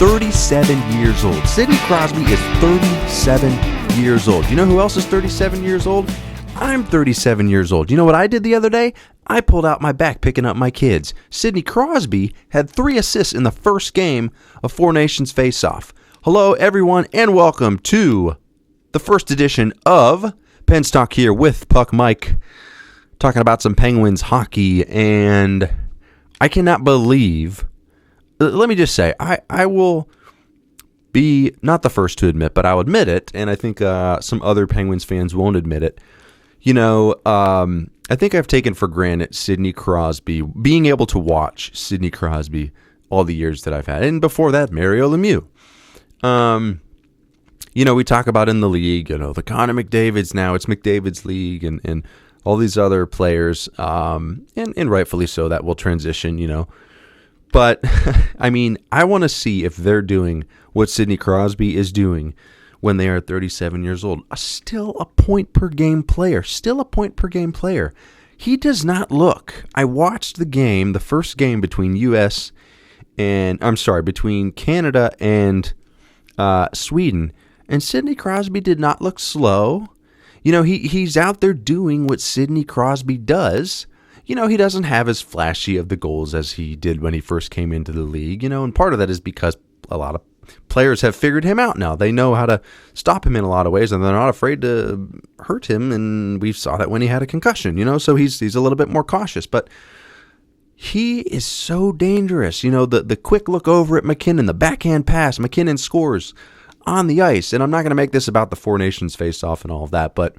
37 years old. Sidney Crosby is 37 years old. You know who else is 37 years old? I'm 37 years old. You know what I did the other day? I pulled out my back picking up my kids. Sidney Crosby had 3 assists in the first game of Four Nations Face-Off. Hello, everyone, and welcome to the first edition of Penstock here with Puck Mike, talking about some Penguins hockey, and I cannot believe, let me just say, I will be not the first to admit, but I'll admit it, and I think some other Penguins fans won't admit it. You know, I think I've taken for granted Sidney Crosby, being able to watch Sidney Crosby all the years that I've had. And before that, Mario Lemieux. You know, we talk about in the league, you know, the Connor McDavid's now, it's McDavid's league, and all these other players, and rightfully so, that will transition, you know. But, I mean, I want to see if they're doing what Sidney Crosby is doing when they are 37 years old. Still a point-per-game player. He does not look. I watched the game, the first game between between Canada and Sweden, and Sidney Crosby did not look slow. You know, he's out there doing what Sidney Crosby does. You know, he doesn't have as flashy of the goals as he did when he first came into the league, you know, and part of that is because a lot of players have figured him out now. They know how to stop him in a lot of ways, and they're not afraid to hurt him, and we saw that when he had a concussion, you know, so he's a little bit more cautious, but he is so dangerous. You know, the quick look over at McKinnon, the backhand pass, McKinnon scores on the ice, and I'm not going to make this about the Four Nations face-off and all of that, but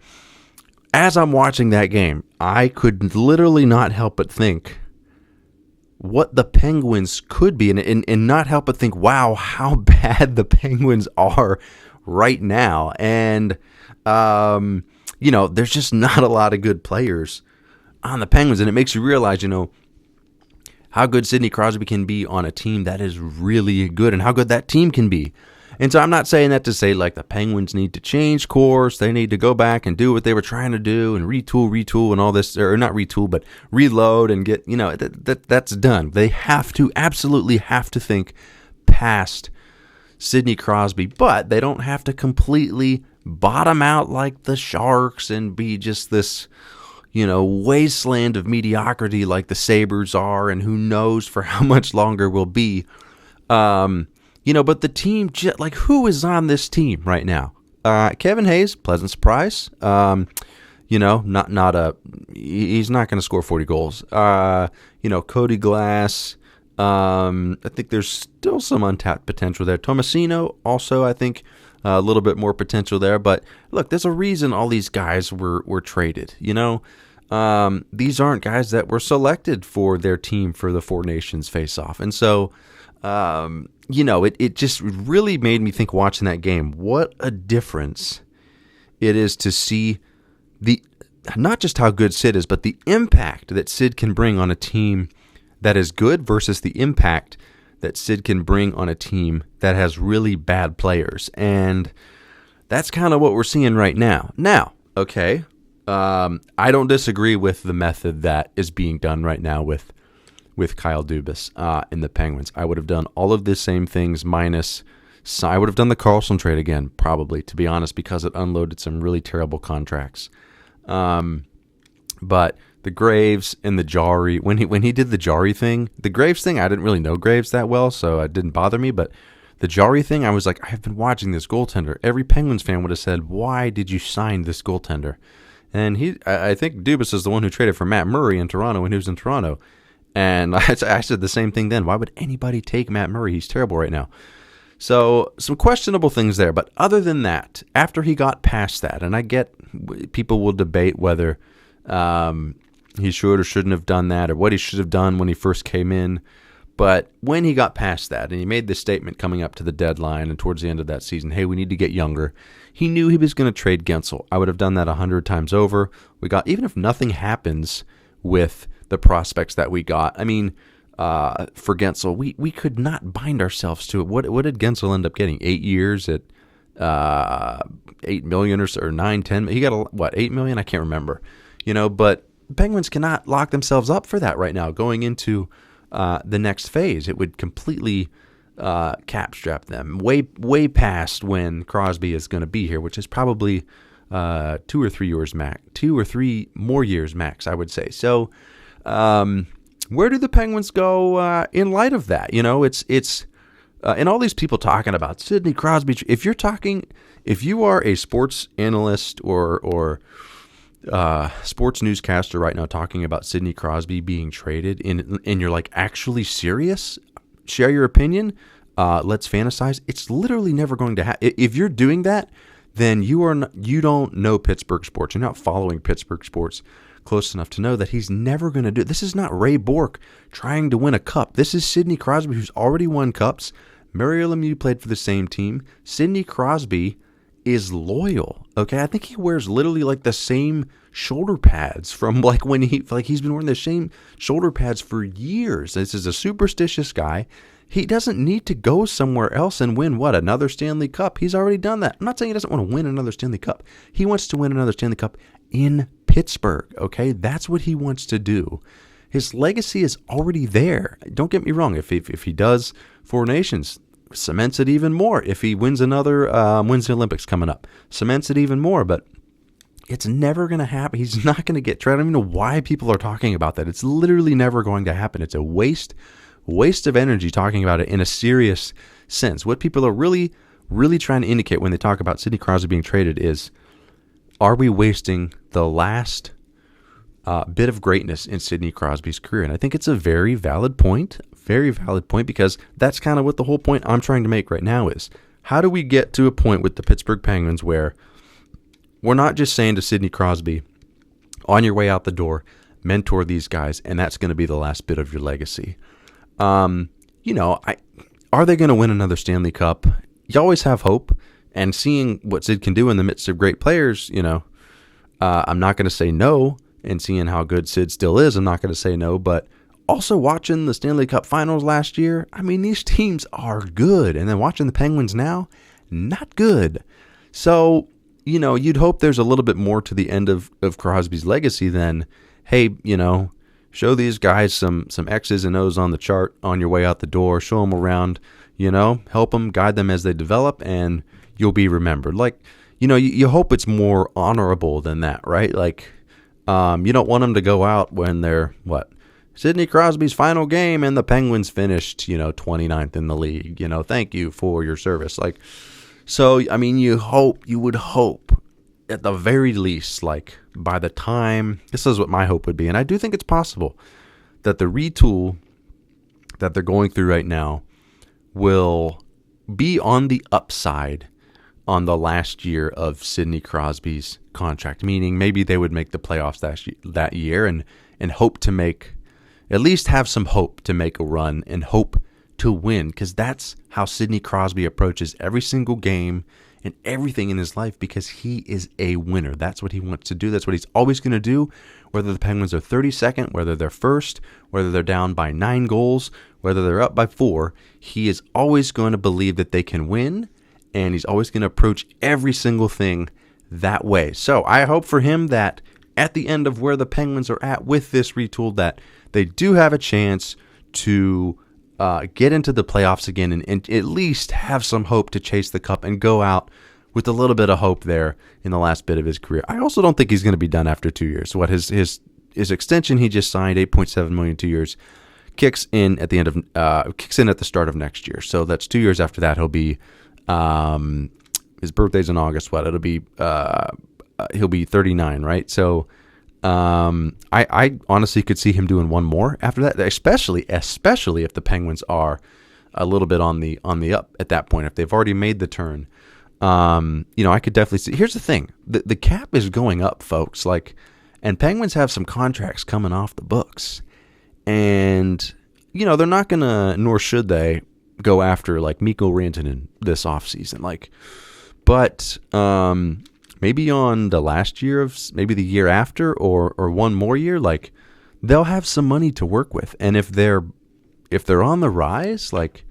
as I'm watching that game, I could literally not help but think what the Penguins could be, and not help but think, wow, how bad the Penguins are right now. And, you know, there's just not a lot of good players on the Penguins, and it makes you realize, you know, how good Sidney Crosby can be on a team that is really good, and how good that team can be. And so I'm not saying that to say, like, the Penguins need to change course. They need to go back and do what they were trying to do and retool and all this, or not retool, but reload and get, you know, that's done. They absolutely have to think past Sidney Crosby, but they don't have to completely bottom out like the Sharks and be just this, you know, wasteland of mediocrity like the Sabres are, and who knows for how much longer will be. You know, but the team, like, who is on this team right now? Kevin Hayes, pleasant surprise. You know, he's not going to score 40 goals. You know, Cody Glass, I think there's still some untapped potential there. Tomasino, also, I think, a little bit more potential there. But look, there's a reason all these guys were traded, you know. These aren't guys that were selected for their team for the Four Nations face-off. And so, you know, it just really made me think watching that game, what a difference it is to see not just how good Sid is, but the impact that Sid can bring on a team that is good versus the impact that Sid can bring on a team that has really bad players. And that's kind of what we're seeing right now. Now, okay, I don't disagree with the method that is being done right now with Kyle Dubas in the Penguins. I would have done all of the same things minus, I would have done the Karlsson trade again, probably, to be honest, because it unloaded some really terrible contracts. But the Graves and the Jarry, when he did the Jarry thing, the Graves thing, I didn't really know Graves that well, so it didn't bother me, but the Jarry thing, I was like, I've been watching this goaltender. Every Penguins fan would have said, why did you sign this goaltender? And I think Dubas is the one who traded for Matt Murray in Toronto when he was in Toronto. And I said the same thing then. Why would anybody take Matt Murray? He's terrible right now. So some questionable things there. But other than that, after he got past that, and I get people will debate whether he should or shouldn't have done that, or what he should have done when he first came in. But when he got past that, and he made this statement coming up to the deadline and towards the end of that season, hey, we need to get younger, he knew he was going to trade Gensel. I would have done that 100 times over. Even if nothing happens with the prospects that we got. I mean, for Gensel, we could not bind ourselves to it. What did Gensel end up getting? 8 years at $8 million or 9, 10. He got $8 million? I can't remember. You know, but Penguins cannot lock themselves up for that right now going into the next phase. It would completely cap strap them way past when Crosby is going to be here, which is probably 2 or 3 years max, 2 or 3 more years max, I would say. So, where do the Penguins go in light of that? It's and all these people talking about Sidney Crosby. If you are a sports analyst or sports newscaster right now talking about Sidney Crosby being traded, and you're like actually serious, share your opinion. Let's fantasize. It's literally never going to happen. If you're doing that, then you don't know Pittsburgh sports. You're not following Pittsburgh sports close enough to know that he's never going to do it. This is not Ray Bourque trying to win a cup. This is Sidney Crosby, who's already won cups. Mario Lemieux played for the same team. Sidney Crosby is loyal. Okay, I think he wears literally like the same shoulder pads from like when he's been wearing the same shoulder pads for years. This is a superstitious guy. He doesn't need to go somewhere else and win another Stanley Cup. He's already done that. I'm not saying he doesn't want to win another Stanley Cup. He wants to win another Stanley Cup in Pittsburgh. Okay, that's what he wants to do. His legacy is already there. Don't get me wrong. If he does Four Nations, cements it even more. If he wins wins the Olympics coming up, cements it even more. But it's never going to happen. He's not going to get traded. I don't even know why people are talking about that. It's literally never going to happen. It's a waste of energy talking about it in a serious sense. What people are really, really trying to indicate when they talk about Sidney Crosby being traded is, are we wasting the last bit of greatness in Sidney Crosby's career? And I think it's a very valid point, because that's kind of what the whole point I'm trying to make right now is, how do we get to a point with the Pittsburgh Penguins where we're not just saying to Sidney Crosby, on your way out the door, mentor these guys, and that's going to be the last bit of your legacy. Are they going to win another Stanley Cup? You always have hope, and seeing what Sid can do in the midst of great players, I'm not going to say no, and seeing how good Sid still is, I'm not going to say no, but also watching the Stanley Cup Finals last year, I mean, these teams are good, and then watching the Penguins now, not good. So, you'd hope there's a little bit more to the end of Crosby's legacy than, hey, show these guys some X's and O's on the chart on your way out the door, show them around, help them, guide them as they develop, and you'll be remembered. Like, you hope it's more honorable than that, right? Like, you don't want them to go out when they're, Sidney Crosby's final game and the Penguins finished, 29th in the league. Thank you for your service. Like, so, I mean, you would hope at the very least, like, by the time, this is what my hope would be, and I do think it's possible that the retool that they're going through right now will be on the upside on the last year of Sidney Crosby's contract, meaning maybe they would make the playoffs that year and hope to make, at least have some hope to make a run and hope to win, because that's how Sidney Crosby approaches every single game and everything in his life, because he is a winner. That's what he wants to do. That's what he's always going to do, whether the Penguins are 32nd, whether they're first, whether they're down by 9 goals, whether they're up by 4. He is always going to believe that they can win, and he's always going to approach every single thing that way. So I hope for him that at the end of where the Penguins are at with this retool, that they do have a chance to get into the playoffs again and at least have some hope to chase the cup and go out with a little bit of hope there in the last bit of his career. I also don't think he's going to be done after 2 years. His extension he just signed, $8.7 million, 2 years, kicks in at the start of next year. So that's 2 years after that. He'll be his birthday's in August. It'll be he'll be 39, right? So I honestly could see him doing one more after that, especially if the Penguins are a little bit on the up at that point. If they've already made the turn, I could definitely see. Here's the thing: the cap is going up, folks. Like, and Penguins have some contracts coming off the books, and they're not gonna, nor should they, go after like Mikko Rantanen this offseason. Like, but maybe on the last year of, maybe the year after, or one more year, like, they'll have some money to work with. And if they're on the rise, like,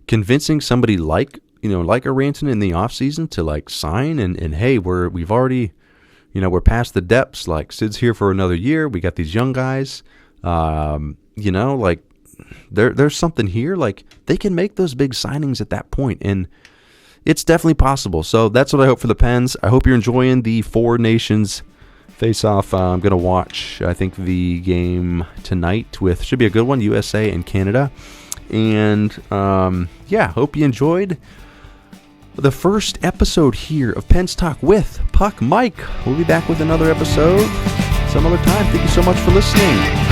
convincing somebody like a Rantanen in the offseason to like sign and hey, we've already, we're past the depths, like Sid's here for another year. We got these young guys, like, there's something here. Like, they can make those big signings at that point, and it's definitely possible. So that's what I hope for the Pens. I hope you're enjoying the Four Nations face-off. I'm going to watch, I think, the game tonight should be a good one, USA and Canada. And, hope you enjoyed the first episode here of Pens Talk with Puck Mike. We'll be back with another episode some other time. Thank you so much for listening.